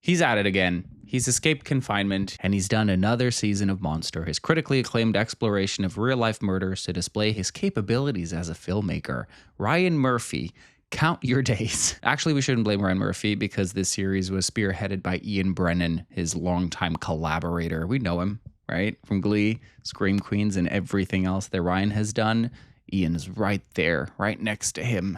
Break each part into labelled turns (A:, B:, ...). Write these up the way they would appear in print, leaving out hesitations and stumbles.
A: He's at it again. He's escaped confinement, and he's done another season of Monster, his critically acclaimed exploration of real-life murders to display his capabilities as a filmmaker. Ryan Murphy, count your days. Actually, we shouldn't blame Ryan Murphy because this series was spearheaded by Ian Brennan, his longtime collaborator. We know him, right? From Glee, Scream Queens, and everything else that Ryan has done. Ian is right there, right next to him,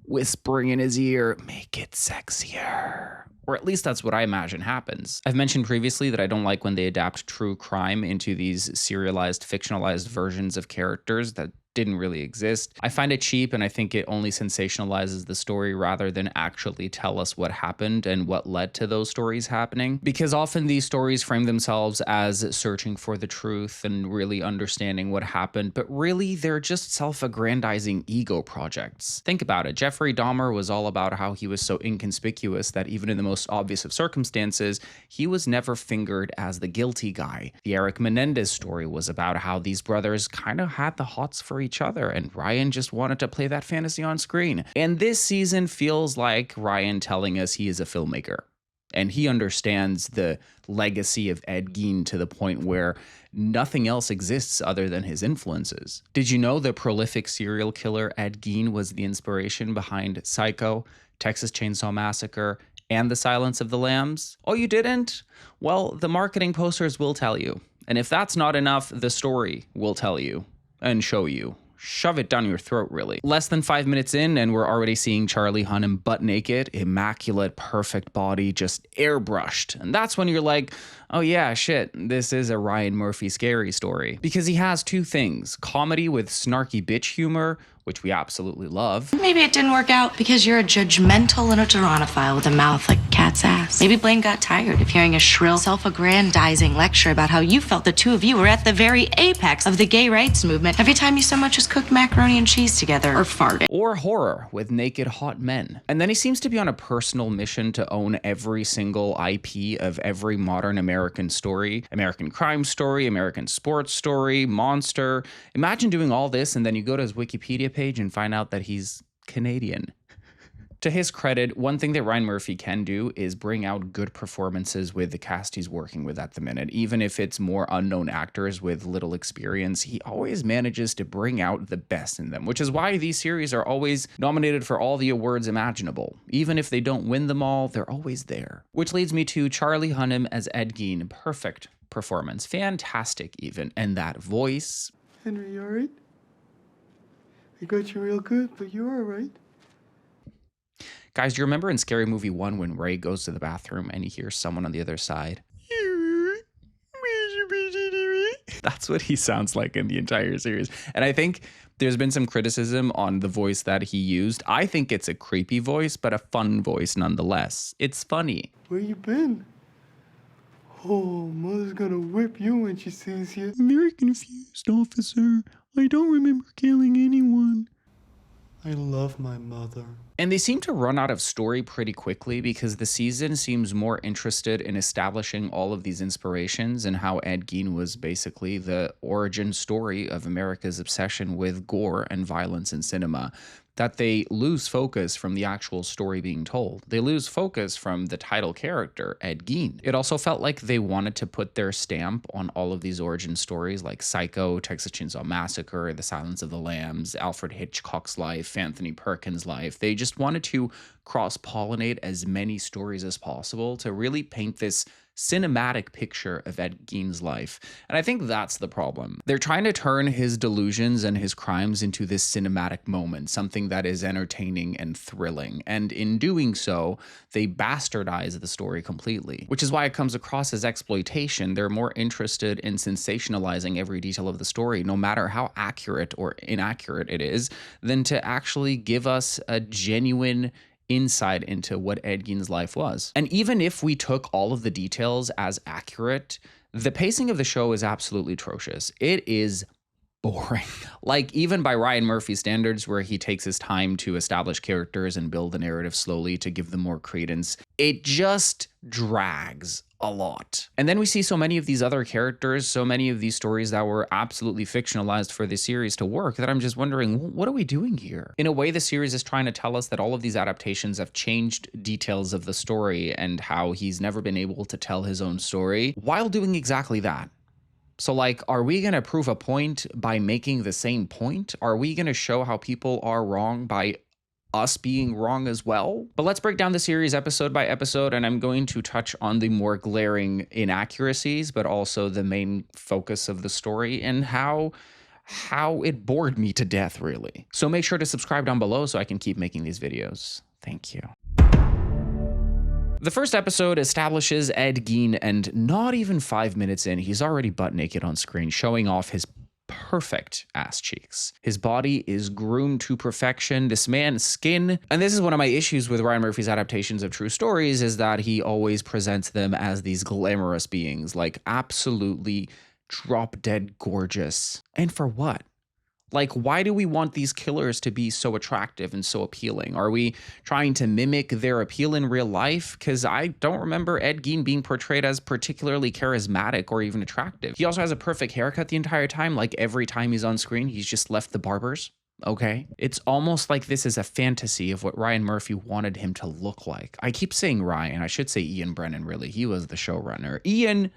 A: whispering in his ear, make it sexier. Or at least that's what I imagine happens. I've mentioned previously that I don't like when they adapt true crime into these serialized, fictionalized versions of characters that didn't really exist. I find it cheap, and I think it only sensationalizes the story rather than actually tell us what happened and what led to those stories happening. Because often these stories frame themselves as searching for the truth and really understanding what happened, but really they're just self-aggrandizing ego projects. Think about it. Jeffrey Dahmer was all about how he was so inconspicuous that even in the most obvious of circumstances, he was never fingered as the guilty guy. The Eric Menendez story was about how these brothers kind of had the hots for each other, and Ryan just wanted to play that fantasy on screen. And this season feels like Ryan telling us he is a filmmaker, and he understands the legacy of Ed Gein to the point where nothing else exists other than his influences. Did you know the prolific serial killer Ed Gein was the inspiration behind Psycho, Texas Chainsaw Massacre, and The Silence of the Lambs? Oh, you didn't? Well, the marketing posters will tell you. And if that's not enough, the story will tell you and show you. Shove it down your throat, really. Less than 5 minutes in, and we're already seeing Charlie Hunnam butt naked, immaculate, perfect body, just airbrushed. And that's when you're like, oh yeah, shit, this is a Ryan Murphy scary story. Because he has two things: comedy with snarky bitch humor, which we absolutely love.
B: Maybe it didn't work out because you're a judgmental and a Tyrannophile with a mouth like a cat's ass. Maybe Blaine got tired of hearing a shrill, self-aggrandizing lecture about how you felt the two of you were at the very apex of the gay rights movement every time you so much as cooked macaroni and cheese together or farted.
A: Or horror with naked hot men. And then he seems to be on a personal mission to own every single IP of every modern American story. American crime story, American sports story, monster. Imagine doing all this and then you go to his Wikipedia page and find out that he's Canadian. To his credit, one thing that Ryan Murphy can do is bring out good performances with the cast he's working with at the minute. Even if it's more unknown actors with little experience, he always manages to bring out the best in them, which is why these series are always nominated for all the awards imaginable. Even if they don't win them all, they're always there. Which leads me to Charlie Hunnam as Ed Gein. Perfect performance. Fantastic even. And that voice.
C: Henry, you alright? I got you real good, but you're alright.
A: Guys, do you remember in Scary Movie 1 when Ray goes to the bathroom and he hears someone on the other side? That's what he sounds like in the entire series. And I think there's been some criticism on the voice that he used. I think it's a creepy voice, but a fun voice nonetheless. It's funny.
C: Where you been? Oh, Mother's gonna whip you when she sees you.
D: I'm very confused, officer. I don't remember killing anyone.
C: I love my mother.
A: And they seem to run out of story pretty quickly because the season seems more interested in establishing all of these inspirations and how Ed Gein was basically the origin story of America's obsession with gore and violence in cinema, that they lose focus from the actual story being told. They lose focus from the title character, Ed Gein. It also felt like they wanted to put their stamp on all of these origin stories like Psycho, Texas Chainsaw Massacre, The Silence of the Lambs, Alfred Hitchcock's life, Anthony Perkins' life. They just wanted to cross-pollinate as many stories as possible to really paint this cinematic picture of Ed Gein's life. And I think that's the problem. They're trying to turn his delusions and his crimes into this cinematic moment, something that is entertaining and thrilling. And in doing so, they bastardize the story completely, which is why it comes across as exploitation. They're more interested in sensationalizing every detail of the story, no matter how accurate or inaccurate it is, than to actually give us a genuine insight into what Ed Gein's life was. And even if we took all of the details as accurate, the pacing of the show is absolutely atrocious. It is boring. Like, even by Ryan Murphy standards, where he takes his time to establish characters and build the narrative slowly to give them more credence, it just drags a lot. And then we see so many of these other characters, so many of these stories that were absolutely fictionalized for the series to work, that I'm just wondering, what are we doing here? In a way, the series is trying to tell us that all of these adaptations have changed details of the story and how he's never been able to tell his own story while doing exactly that. So like, are we going to prove a point by making the same point? Are we going to show how people are wrong by us being wrong as well? But let's break down the series episode by episode, and I'm going to touch on the more glaring inaccuracies, but also the main focus of the story and how it bored me to death, really. So make sure to subscribe down below so I can keep making these videos. Thank you. The first episode establishes Ed Gein, and not even 5 minutes in, he's already butt naked on screen, showing off his perfect ass cheeks. His body is groomed to perfection. This man's skin, and this is one of my issues with Ryan Murphy's adaptations of true stories, is that he always presents them as these glamorous beings, like absolutely drop dead gorgeous. And for what? Like, why do we want these killers to be so attractive and so appealing? Are we trying to mimic their appeal in real life? Because I don't remember Ed Gein being portrayed as particularly charismatic or even attractive. He also has a perfect haircut the entire time. Like, every time he's on screen, he's just left the barbers. Okay. It's almost like this is a fantasy of what Ryan Murphy wanted him to look like. I keep saying Ryan. I should say Ian Brennan, really. He was the showrunner. Ian,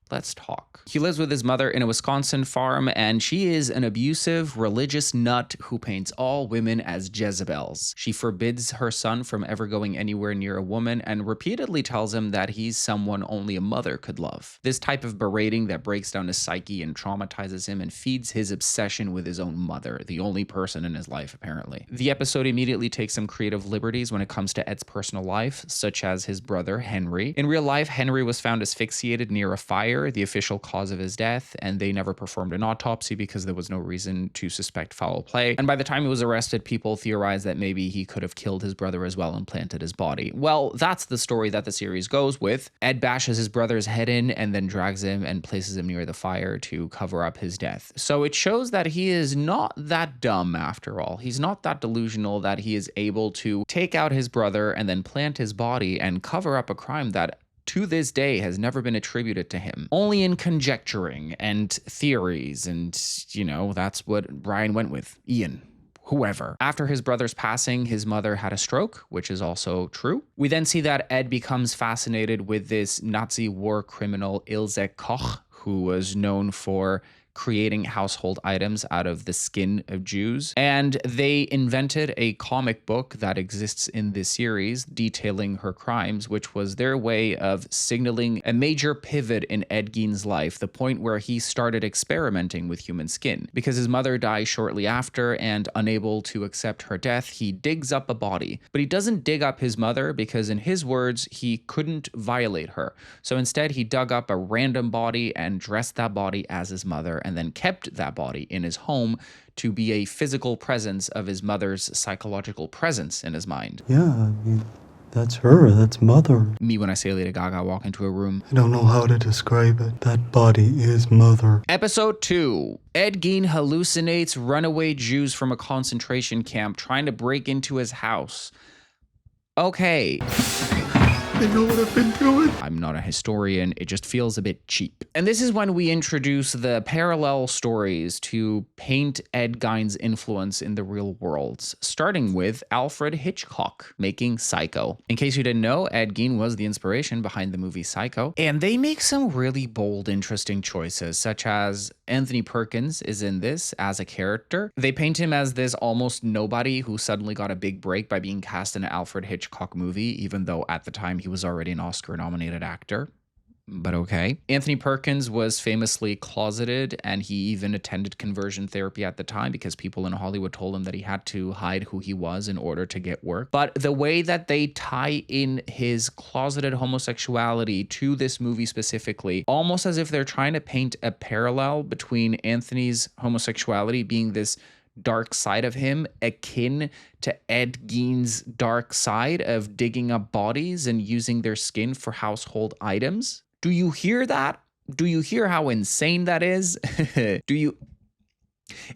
A: let's talk. He lives with his mother in a Wisconsin farm, and she is an abusive, religious nut who paints all women as Jezebels. She forbids her son from ever going anywhere near a woman and repeatedly tells him that he's someone only a mother could love. This type of berating that breaks down his psyche and traumatizes him and feeds his obsession with his own mother, the only person in his life, apparently. The episode immediately takes some creative liberties when it comes to Ed's personal life, such as his brother, Henry. In real life, Henry was found asphyxiated near a fire, the official cause of his death, and they never performed an autopsy because there was no reason to suspect foul play. And by the time he was arrested, people theorized that maybe he could have killed his brother as well and planted his body. Well, that's the story that the series goes with. Ed bashes his brother's head in and then drags him and places him near the fire to cover up his death. So it shows that he is not that dumb after all. He's not that delusional that he is able to take out his brother and then plant his body and cover up a crime that to this day has never been attributed to him. Only in conjecturing and theories, and you know, that's what Ryan went with. Ian. Whoever. After his brother's passing, his mother had a stroke, which is also true. We then see that Ed becomes fascinated with this Nazi war criminal Ilse Koch, who was known for creating household items out of the skin of Jews. And they invented a comic book that exists in this series detailing her crimes, which was their way of signaling a major pivot in Ed Gein's life, the point where he started experimenting with human skin. Because his mother dies shortly after, and unable to accept her death, he digs up a body. But he doesn't dig up his mother because, in his words, he couldn't violate her. So instead, he dug up a random body and dressed that body as his mother, and then kept that body in his home to be a physical presence of his mother's psychological presence in his mind.
C: Yeah, I mean, that's her, that's mother.
A: Me when I say Lady Gaga walk into a room.
C: I don't know how to describe it. That body is mother.
A: Episode 2. Ed Gein hallucinates runaway Jews from a concentration camp trying to break into his house. Okay.
C: I know what I've been doing.
A: I'm not a historian, it just feels a bit cheap. And this is when we introduce the parallel stories to paint Ed Gein's influence in the real world, starting with Alfred Hitchcock making Psycho. In case you didn't know, Ed Gein was the inspiration behind the movie Psycho. And they make some really bold, interesting choices, such as Anthony Perkins is in this as a character. They paint him as this almost nobody who suddenly got a big break by being cast in an Alfred Hitchcock movie, even though at the time he was already an Oscar-nominated actor. But okay. Anthony Perkins was famously closeted, and he even attended conversion therapy at the time because people in Hollywood told him that he had to hide who he was in order to get work. But the way that they tie in his closeted homosexuality to this movie specifically, almost as if they're trying to paint a parallel between Anthony's homosexuality being this dark side of him, akin to Ed Gein's dark side of digging up bodies and using their skin for household items. Do you hear that? Do you hear how insane that is? Do you?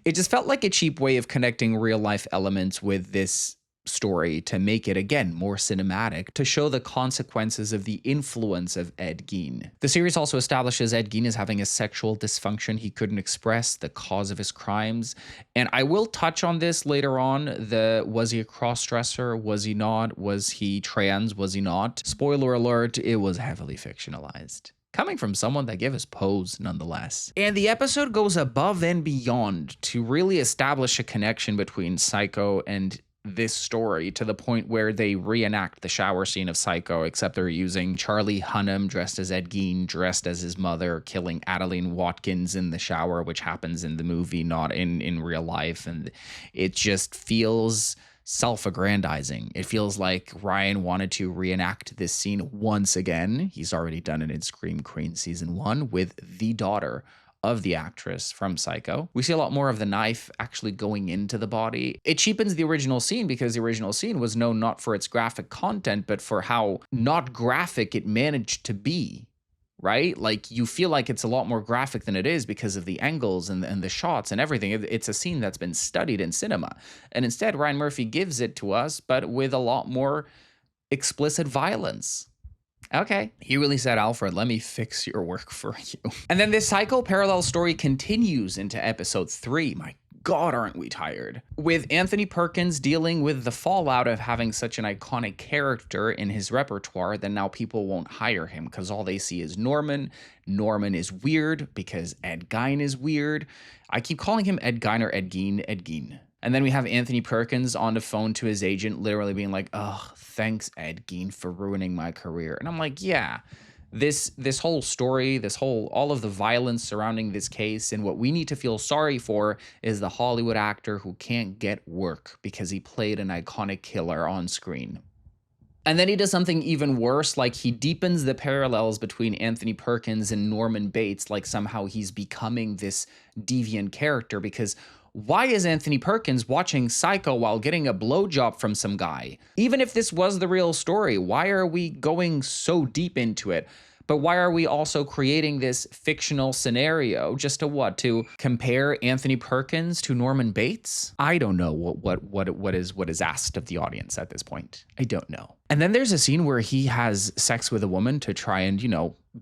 A: It just felt like a cheap way of connecting real life elements with this story to make it, again, more cinematic, to show the consequences of the influence of Ed Gein. The series also establishes Ed Gein as having a sexual dysfunction he couldn't express, the cause of his crimes. And I will touch on this later on. Was he a cross-dresser? Was he not? Was he trans? Was he not? Spoiler alert, it was heavily fictionalized. Coming from someone that gave us pose, nonetheless. And the episode goes above and beyond to really establish a connection between Psycho and this story, to the point where they reenact the shower scene of Psycho, except they're using Charlie Hunnam dressed as Ed Gein, dressed as his mother, killing Adeline Watkins in the shower, which happens in the movie, not in real life. And it just feels self-aggrandizing. It feels like Ryan wanted to reenact this scene once again. He's already done it in Scream Queen Season 1 with the daughter of the actress from Psycho. We see a lot more of the knife actually going into the body. It cheapens the original scene because the original scene was known not for its graphic content, but for how not graphic it managed to be, right? Like, you feel like it's a lot more graphic than it is because of the angles and the shots and everything. It's a scene that's been studied in cinema. And instead, Ryan Murphy gives it to us, but with a lot more explicit violence. Okay. He really said, Alfred, let me fix your work for you. And then this Psycho parallel story continues into episode 3. My God, aren't we tired? With Anthony Perkins dealing with the fallout of having such an iconic character in his repertoire, then now people won't hire him because all they see is Norman. Norman is weird because Ed Gein is weird. I keep calling him Ed Gein or Ed Gein, Ed Gein. And then we have Anthony Perkins on the phone to his agent, literally being like, "Oh, thanks, Ed Gein, for ruining my career." And I'm like, yeah, this whole story, all of the violence surrounding this case, and what we need to feel sorry for is the Hollywood actor who can't get work because he played an iconic killer on screen. And then he does something even worse, like he deepens the parallels between Anthony Perkins and Norman Bates, like somehow he's becoming this deviant character, because why is Anthony Perkins watching Psycho while getting a blowjob from some guy? Even if this was the real story, why are we going so deep into it? But why are we also creating this fictional scenario just to compare Anthony Perkins to Norman Bates? I don't know what is asked of the audience at this point. I don't know. And then there's a scene where he has sex with a woman to try and,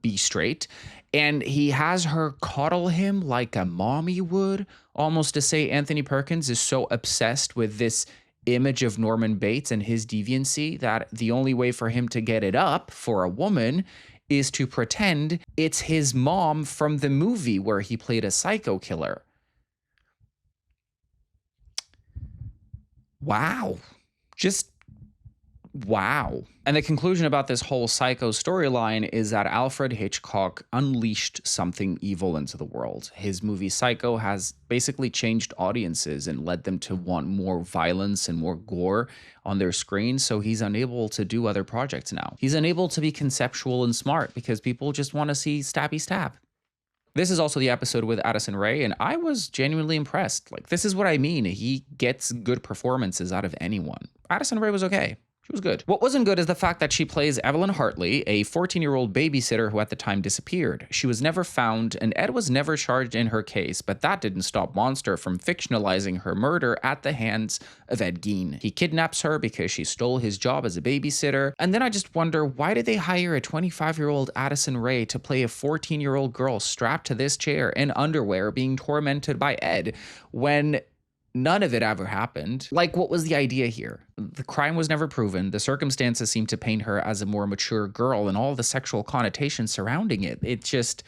A: be straight. And he has her coddle him like a mommy would, almost to say Anthony Perkins is so obsessed with this image of Norman Bates and his deviancy that the only way for him to get it up for a woman is to pretend it's his mom from the movie where he played a psycho killer. Wow. Just wow. And the conclusion about this whole Psycho storyline is that Alfred Hitchcock unleashed something evil into the world. His movie Psycho has basically changed audiences and led them to want more violence and more gore on their screen, so he's unable to do other projects now. He's unable to be conceptual and smart because people just want to see stabby stab. This is also the episode with Addison Rae, and I was genuinely impressed. Like, this is what I mean. He gets good performances out of anyone. Addison Rae was okay. She was good. What wasn't good is the fact that she plays Evelyn Hartley, a 14-year-old babysitter who at the time disappeared. She was never found, and Ed was never charged in her case, but that didn't stop Monster from fictionalizing her murder at the hands of Ed Gein. He kidnaps her because she stole his job as a babysitter, and then I just wonder, why did they hire a 25-year-old Addison Rae to play a 14-year-old girl strapped to this chair in underwear being tormented by Ed when none of it ever happened? Like, what was the idea here? The crime was never proven. The circumstances seem to paint her as a more mature girl, and all the sexual connotations surrounding it. It just,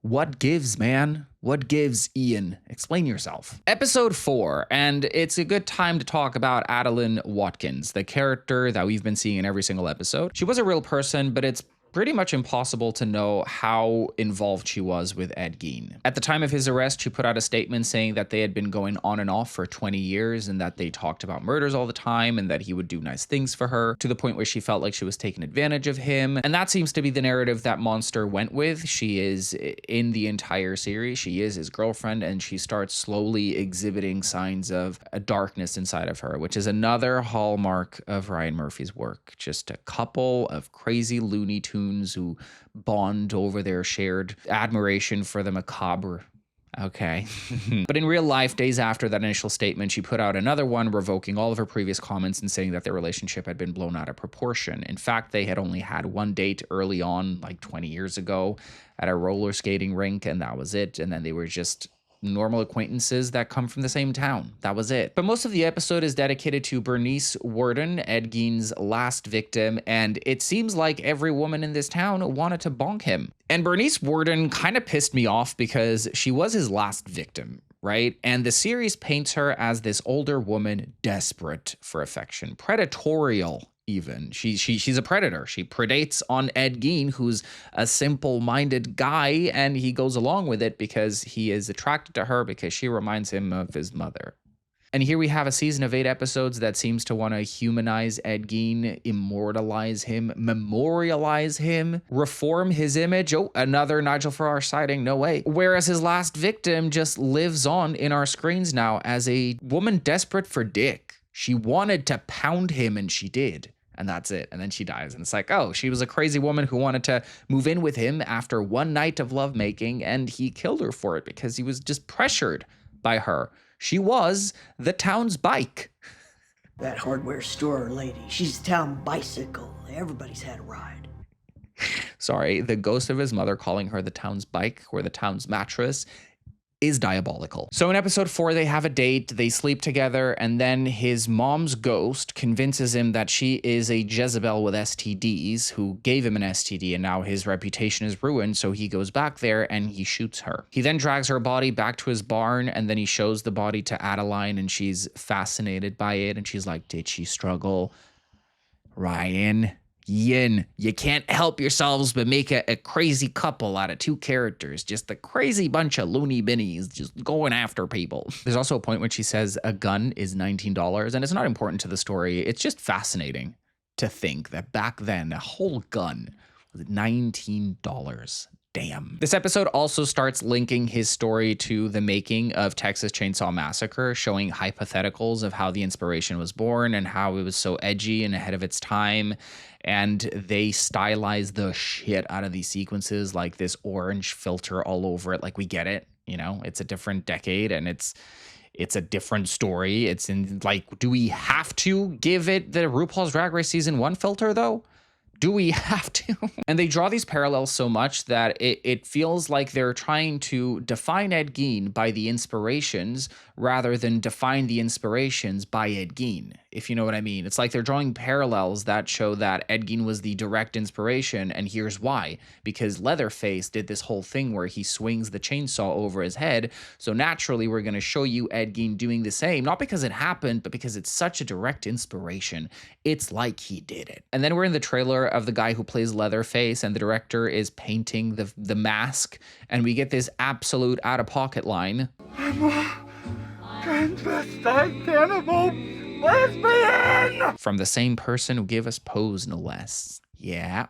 A: what gives, man? What gives, Ian? Explain yourself. Episode 4, and it's a good time to talk about Adeline Watkins, the character that we've been seeing in every single episode. She was a real person, but it's pretty much impossible to know how involved she was with Ed Gein. At the time of his arrest, she put out a statement saying that they had been going on and off for 20 years and that they talked about murders all the time and that he would do nice things for her, to the point where she felt like she was taking advantage of him. And that seems to be the narrative that Monster went with. She is, in the entire series, she is his girlfriend, and she starts slowly exhibiting signs of a darkness inside of her, which is another hallmark of Ryan Murphy's work. Just a couple of crazy Looney Tunes who bond over their shared admiration for the macabre. Okay. But in real life, days after that initial statement, she put out another one revoking all of her previous comments and saying that their relationship had been blown out of proportion. In fact, they had only had one date early on, like 20 years ago, at a roller skating rink, and that was it. And then they were just normal acquaintances that come from the same town. That was it. But most of the episode is dedicated to Bernice Worden, Ed Gein's last victim, and it seems like every woman in this town wanted to bonk him. And Bernice Worden kind of pissed me off because she was his last victim, right? And the series paints her as this older woman desperate for affection, predatorial even. She's a predator. She predates on Ed Gein, who's a simple-minded guy, and he goes along with it because he is attracted to her because she reminds him of his mother. And here we have a season of 8 episodes that seems to want to humanize Ed Gein, immortalize him, memorialize him, reform his image. Oh, another Nigel Farrar sighting, no way. Whereas his last victim just lives on in our screens now as a woman desperate for dick. She wanted to pound him and she did. And that's it. And then she dies. And it's like, oh, she was a crazy woman who wanted to move in with him after one night of lovemaking, and he killed her for it because he was just pressured by her. She was the town's bike.
E: That hardware store lady, she's a town bicycle. Everybody's had a ride.
A: Sorry, the ghost of his mother calling her the town's bike or the town's mattress is diabolical. So in episode 4, they have a date, they sleep together, and then his mom's ghost convinces him that she is a Jezebel with STDs who gave him an STD, and now his reputation is ruined, so he goes back there and he shoots her. He then drags her body back to his barn, and then he shows the body to Adeline, and she's fascinated by it, and she's like, did she struggle? Ryan, Yin, you can't help yourselves but make a crazy couple out of 2 characters. Just a crazy bunch of loony binnies just going after people. There's also a point when she says a gun is $19, and it's not important to the story. It's just fascinating to think that back then a whole gun was $19. Damn. This episode also starts linking his story to the making of Texas Chainsaw Massacre, showing hypotheticals of how the inspiration was born and how it was so edgy and ahead of its time. And they stylize the shit out of these sequences, like this orange filter all over it. Like, we get it, you know, it's a different decade and it's a different story. It's in, like, do we have to give it the RuPaul's Drag Race Season 1 filter though? Do we have to? And they draw these parallels so much that it feels like they're trying to define Ed Gein by the inspirations rather than define the inspirations by Ed Gein, if you know what I mean. It's like they're drawing parallels that show that Ed Gein was the direct inspiration, and here's why. Because Leatherface did this whole thing where he swings the chainsaw over his head, so naturally we're going to show you Ed Gein doing the same, not because it happened, but because it's such a direct inspiration. It's like he did it. And then we're in the trailer of the guy who plays Leatherface, and the director is painting the mask, and we get this absolute out-of-pocket line.
C: I'm a transvestite cannibal lesbian!
A: From the same person who gave us Pose, no less. Yeah.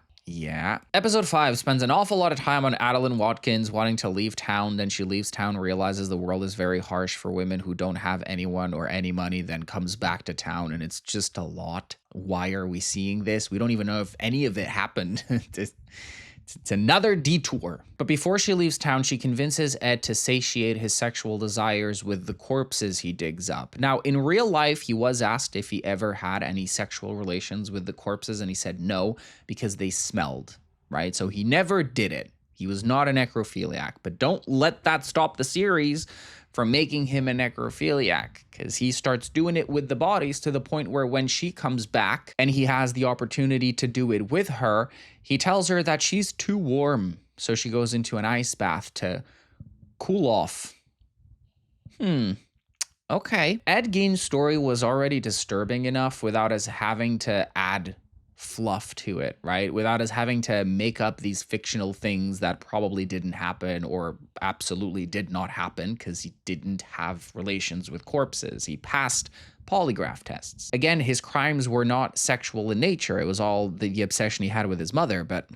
A: Episode 5 spends an awful lot of time on Adeline Watkins wanting to leave town. Then she leaves town, realizes the world is very harsh for women who don't have anyone or any money, then comes back to town, and it's just a lot. Why are we seeing this? We don't even know if any of it happened. It's another detour. But before she leaves town, she convinces Ed to satiate his sexual desires with the corpses he digs up. Now, in real life, he was asked if he ever had any sexual relations with the corpses, and he said no, because they smelled, right? So he never did it. He was not a necrophiliac. But don't let that stop the series from making him a necrophiliac, because he starts doing it with the bodies to the point where when she comes back and he has the opportunity to do it with her, he tells her that she's too warm. So she goes into an ice bath to cool off. Okay. Ed Gein's story was already disturbing enough without us having to add fluff to it, right? Without us having to make up these fictional things that probably didn't happen or absolutely did not happen because he didn't have relations with corpses. He passed polygraph tests. Again, his crimes were not sexual in nature. It was all the obsession he had with his mother, but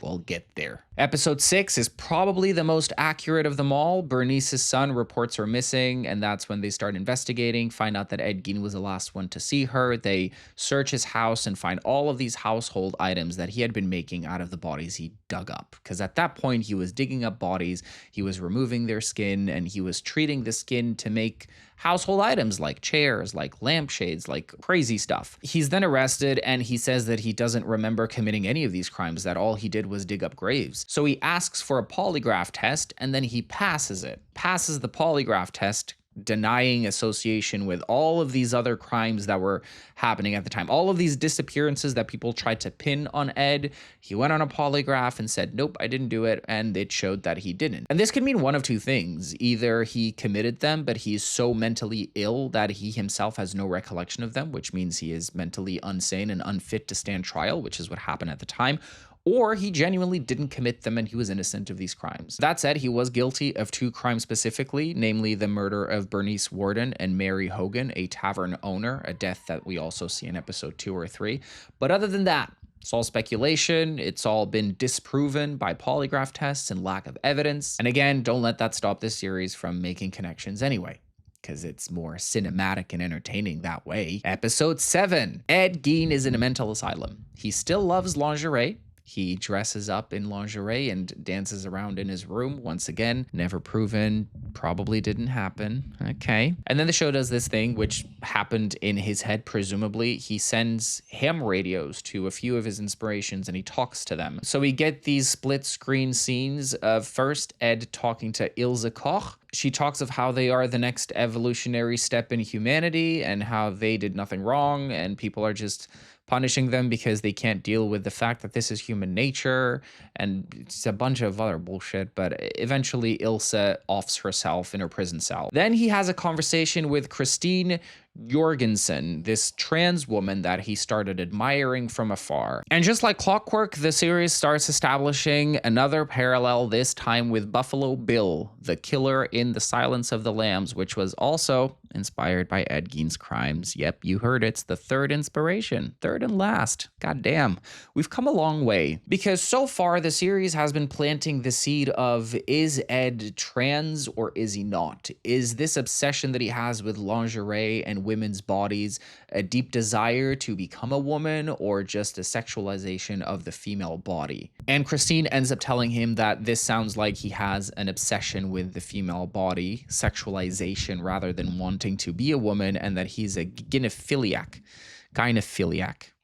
A: We'll get there. Episode 6 is probably the most accurate of them all. Bernice's son reports her missing, and that's when they start investigating, find out that Ed Gein was the last one to see her. They search his house and find all of these household items that he had been making out of the bodies he dug up. Because at that point, he was digging up bodies, he was removing their skin, and he was treating the skin to make household items like chairs, like lampshades, like crazy stuff. He's then arrested, and he says that he doesn't remember committing any of these crimes, that all he did was dig up graves. So he asks for a polygraph test, and then he passes it. Passes the polygraph test, denying association with all of these other crimes that were happening at the time. All of these disappearances that people tried to pin on Ed, he went on a polygraph and said, nope, I didn't do it, and it showed that he didn't. And this could mean one of two things. Either he committed them, but he's so mentally ill that he himself has no recollection of them, which means he is mentally insane and unfit to stand trial, which is what happened at the time, or he genuinely didn't commit them and he was innocent of these crimes. That said, he was guilty of 2 crimes specifically, namely the murder of Bernice Warden and Mary Hogan, a tavern owner, a death that we also see in episode 2 or 3. But other than that, it's all speculation. It's all been disproven by polygraph tests and lack of evidence. And again, don't let that stop this series from making connections anyway, because it's more cinematic and entertaining that way. Episode 7. Ed Gein is in a mental asylum. He still loves lingerie. He dresses up in lingerie and dances around in his room. Once again, never proven, probably didn't happen. Okay. And then the show does this thing, which happened in his head, presumably. He sends ham radios to a few of his inspirations and he talks to them. So we get these split screen scenes of first Ed talking to Ilse Koch. She talks of how they are the next evolutionary step in humanity and how they did nothing wrong and people are just punishing them because they can't deal with the fact that this is human nature, and it's a bunch of other bullshit, but eventually Ilse offs herself in her prison cell. Then he has a conversation with Christine Jorgensen, this trans woman that he started admiring from afar. And just like clockwork, the series starts establishing another parallel, this time with Buffalo Bill, the killer in The Silence of the Lambs, which was also inspired by Ed Gein's crimes. Yep, you heard it. It's the third inspiration. Third and last. God damn. We've come a long way. Because so far, the series has been planting the seed of, is Ed trans or is he not? Is this obsession that he has with lingerie and women's bodies a deep desire to become a woman or just a sexualization of the female body? And Christine ends up telling him that this sounds like he has an obsession with the female body, sexualization rather than wanting to be a woman, and that he's a gynophiliac.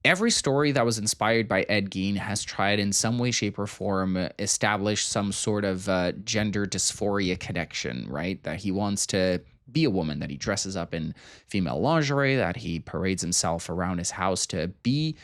A: Every story that was inspired by Ed Gein has tried in some way, shape, or form establish some sort of gender dysphoria connection, right? That he wants to be a woman, that he dresses up in female lingerie, that he parades himself around his house to be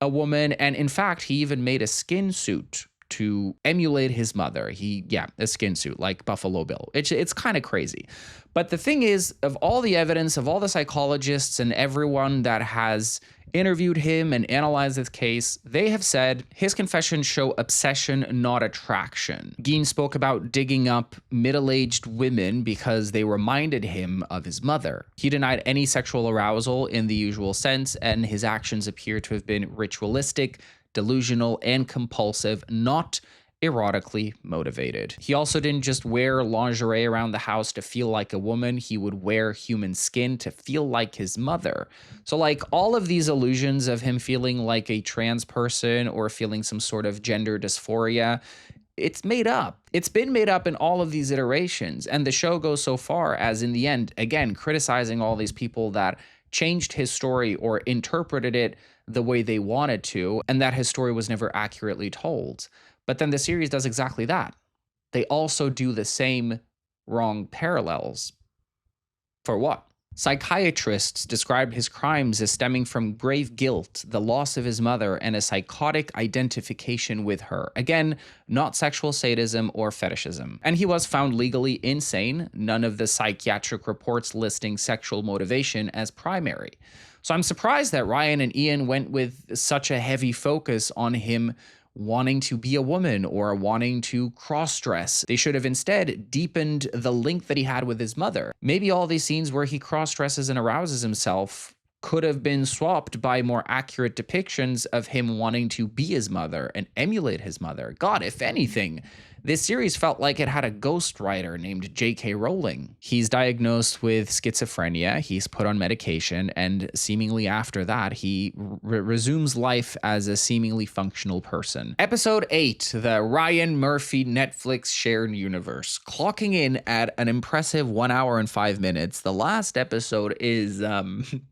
A: a woman. And in fact, he even made a skin suit to emulate his mother. A skin suit like Buffalo Bill. It's kind of crazy. But the thing is, of all the evidence, of all the psychologists and everyone that has interviewed him and analyzed his case, they have said his confessions show obsession, not attraction. Gein spoke about digging up middle-aged women because they reminded him of his mother. He denied any sexual arousal in the usual sense, and his actions appear to have been ritualistic, delusional, and compulsive, not erotically motivated. He also didn't just wear lingerie around the house to feel like a woman. He would wear human skin to feel like his mother. So like all of these illusions of him feeling like a trans person or feeling some sort of gender dysphoria, it's made up. It's been made up in all of these iterations. And the show goes so far as, in the end, again, criticizing all these people that changed his story or interpreted it the way they wanted to, and that his story was never accurately told. But then the series does exactly that. They also do the same wrong parallels. For what? Psychiatrists described his crimes as stemming from grave guilt, the loss of his mother, and a psychotic identification with her. Again, not sexual sadism or fetishism. And he was found legally insane, none of the psychiatric reports listing sexual motivation as primary. So I'm surprised that Ryan and Ian went with such a heavy focus on him wanting to be a woman or wanting to cross-dress. They should have instead deepened the link that he had with his mother. Maybe all these scenes where he cross-dresses and arouses himself could have been swapped by more accurate depictions of him wanting to be his mother and emulate his mother. God, if anything, this series felt like it had a ghostwriter named J.K. Rowling. He's diagnosed with schizophrenia, he's put on medication, and seemingly after that, he resumes life as a seemingly functional person. Episode 8, the Ryan Murphy Netflix shared universe. Clocking in at an impressive 1 hour and 5 minutes, the last episode is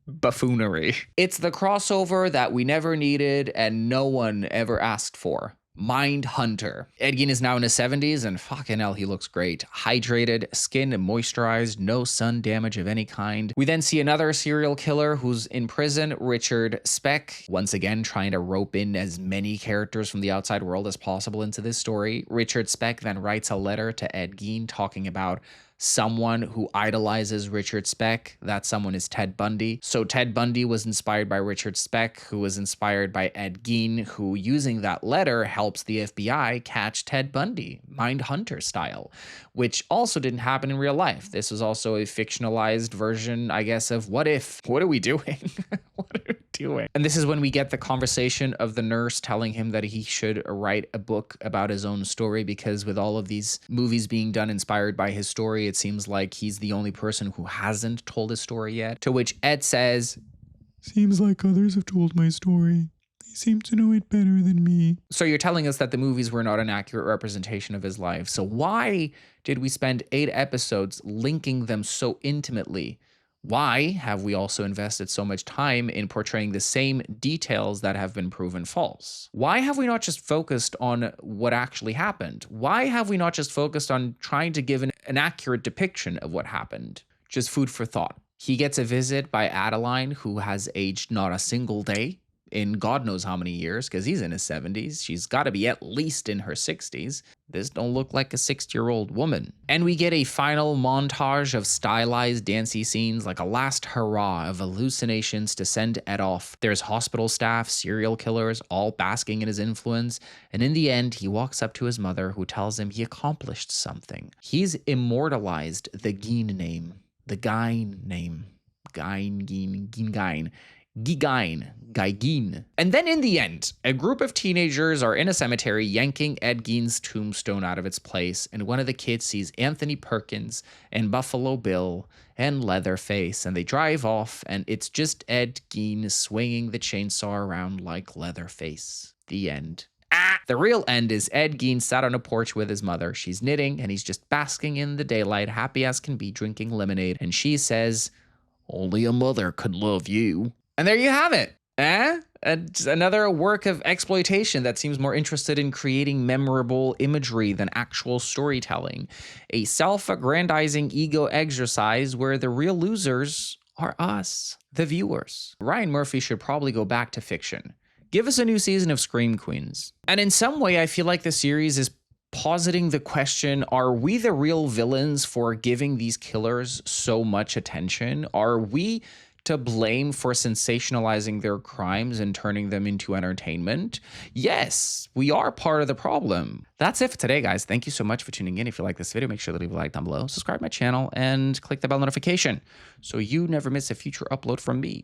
A: buffoonery. It's the crossover that we never needed and no one ever asked for. Mindhunter. Ed Gein is now in his 70s and fucking hell, he looks great. Hydrated, skin moisturized, no sun damage of any kind. We then see another serial killer who's in prison, Richard Speck, once again trying to rope in as many characters from the outside world as possible into this story. Richard Speck then writes a letter to Ed Gein talking about someone who idolizes Richard Speck. That someone is Ted Bundy. So Ted Bundy was inspired by Richard Speck, who was inspired by Ed Gein, who using that letter helps the FBI catch Ted Bundy, Mindhunter style, which also didn't happen in real life. This was also a fictionalized version, I guess, of what if? What are we doing? What are we doing? And this is when we get the conversation of the nurse telling him that he should write a book about his own story, because with all of these movies being done inspired by his story, it seems like he's the only person who hasn't told his story yet. To which Ed says,
D: Seems like others have told my story. They seem to know it better than me.
A: so you're telling us that the movies were not an accurate representation of his life. So why did we spend 8 episodes linking them so intimately? Why have we also invested so much time in portraying the same details that have been proven false? Why have we not just focused on what actually happened? Why have we not just focused on trying to give an accurate depiction of what happened? Just food for thought. He gets a visit by Adeline, who has aged not a single day in God knows how many years, because he's in his 70s. She's got to be at least in her 60s. This don't look like a 60-year-old woman. And we get a final montage of stylized dancey scenes, like a last hurrah of hallucinations to send Ed off. There's hospital staff, serial killers, all basking in his influence. And in the end, he walks up to his mother, who tells him he accomplished something. He's immortalized the Gein name, the Gein name. Gein. And then in the end, a group of teenagers are in a cemetery yanking Ed Gein's tombstone out of its place, and one of the kids sees Anthony Perkins and Buffalo Bill and Leatherface, and they drive off, and it's just Ed Gein swinging the chainsaw around like Leatherface. The end. The real end is Ed Gein sat on a porch with his mother. She's knitting, and he's just basking in the daylight, happy as can be, drinking lemonade, and she says, "Only a mother could love you." And there you have it. Another work of exploitation that seems more interested in creating memorable imagery than actual storytelling. A self-aggrandizing ego exercise where the real losers are us, the viewers. Ryan Murphy should probably go back to fiction. Give us a new season of Scream Queens. And in some way, I feel like the series is positing the question, are we the real villains for giving these killers so much attention? Are we to blame for sensationalizing their crimes and turning them into entertainment? Yes, we are part of the problem. That's it for today, guys. Thank you so much for tuning in. If you like this video, make sure to leave a like down below, subscribe to my channel, and click the bell notification so you never miss a future upload from me.